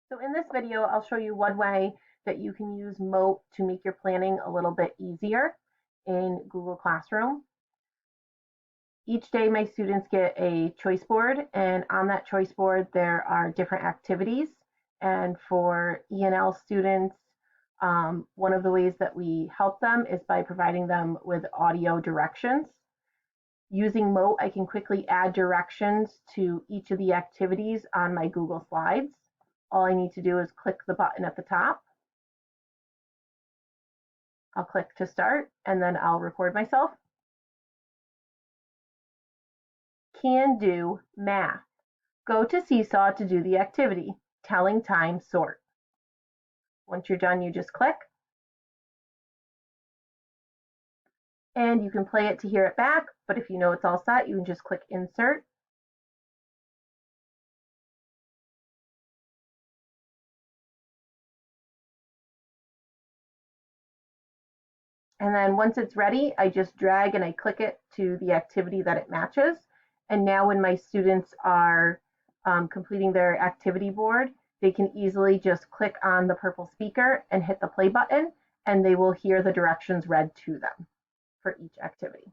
So in this video, I'll show you one way that you can use Mote to make your planning a little bit easier in Google Classroom. Each day my students get a choice board, and on that choice board there are different activities. And for E&L students, one of the ways that we help them is by providing them with audio directions. Using Mote, I can quickly add directions to each of the activities on my Google Slides. All I need to do is click the button at the top. I'll click to start, and then I'll record myself. Can do math. Go to Seesaw to do the activity. Telling time sort. Once you're done, you just click. And you can play it to hear it back, but if you know it's all set, you can just click insert. And then once it's ready, I just drag and I click it to the activity that it matches. And now when my students are completing their activity board, they can easily just click on the purple speaker and hit the play button, and they will hear the directions read to them for each activity.